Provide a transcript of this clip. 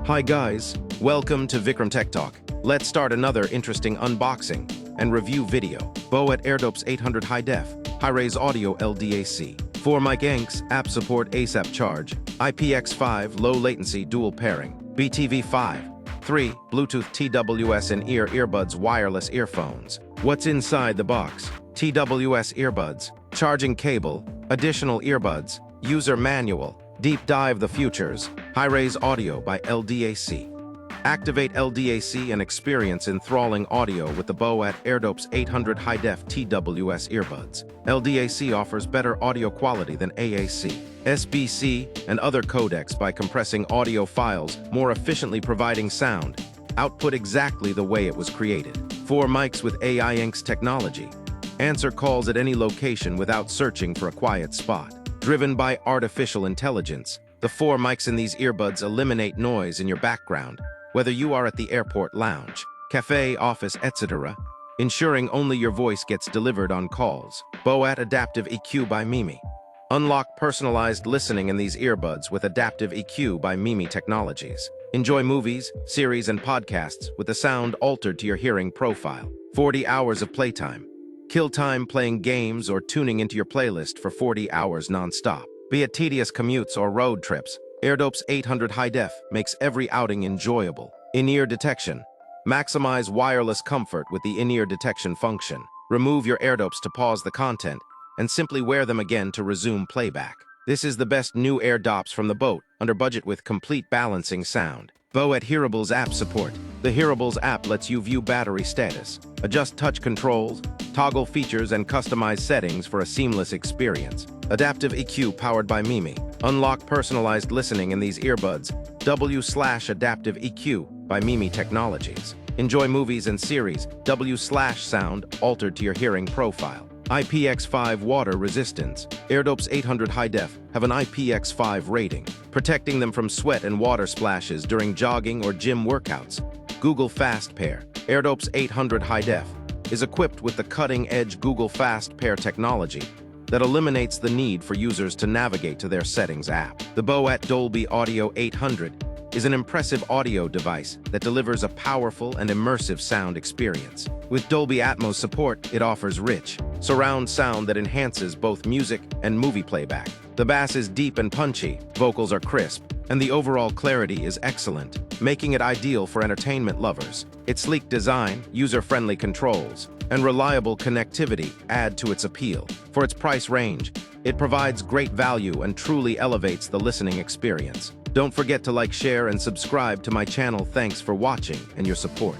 Hi guys, welcome to Vikram Tech Talk. Let's start another interesting unboxing and review video. boAt Airdopes 800 High Def, High-Res Audio LDAC. 4 mic ENx, app support ASAP charge, IPX5 low latency dual pairing, BTV5, 3 Bluetooth TWS in-ear earbuds wireless earphones. What's inside the box? TWS earbuds, charging cable, additional earbuds, user manual, deep dive the futures, high-res audio by LDAC. Activate LDAC and experience enthralling audio with the boAt Airdopes 800 High-Def TWS earbuds. LDAC offers better audio quality than AAC, SBC, and other codecs by compressing audio files more efficiently, providing sound output exactly the way it was created. 4 mics with ENx Technology. Answer calls at any location without searching for a quiet spot. Driven by artificial intelligence, the 4 mics in these earbuds eliminate noise in your background, whether you are at the airport lounge, cafe, office, etc., ensuring only your voice gets delivered on calls. boAt Adaptive EQ by Mimi. Unlock personalized listening in these earbuds with Adaptive EQ by Mimi Technologies. Enjoy movies, series, and podcasts with the sound altered to your hearing profile. 40 hours of playtime. Kill time playing games or tuning into your playlist for 40 hours non-stop. Be it tedious commutes or road trips, Airdopes 800 High Def makes every outing enjoyable. In-ear detection. Maximize wireless comfort with the in-ear detection function. Remove your Airdopes to pause the content and simply wear them again to resume playback. This is the best new Airdopes from the boAt, under budget with complete balancing sound. boAt Hearables app support. The Hearables app lets you view battery status, adjust touch controls, toggle features, and customize settings for a seamless experience. Adaptive EQ powered by Mimi. Unlock personalized listening in these earbuds. W/Adaptive EQ by Mimi Technologies. Enjoy movies and series. W/sound altered to your hearing profile. IPX5 water resistance. Airdopes 800 High Def have an IPX5 rating, protecting them from sweat and water splashes during jogging or gym workouts. Google Fast Pair. Airdopes 800 High Def is equipped with the cutting-edge Google Fast Pair technology that eliminates the need for users to navigate to their settings app. The boAt Dolby Audio 800 is an impressive audio device that delivers a powerful and immersive sound experience. With Dolby Atmos support, it offers rich, surround sound that enhances both music and movie playback. The bass is deep and punchy, vocals are crisp, and the overall clarity is excellent, making it ideal for entertainment lovers. Its sleek design, user-friendly controls, and reliable connectivity add to its appeal. For its price range, it provides great value and truly elevates the listening experience. Don't forget to like, share, and subscribe to my channel. Thanks for watching and your support.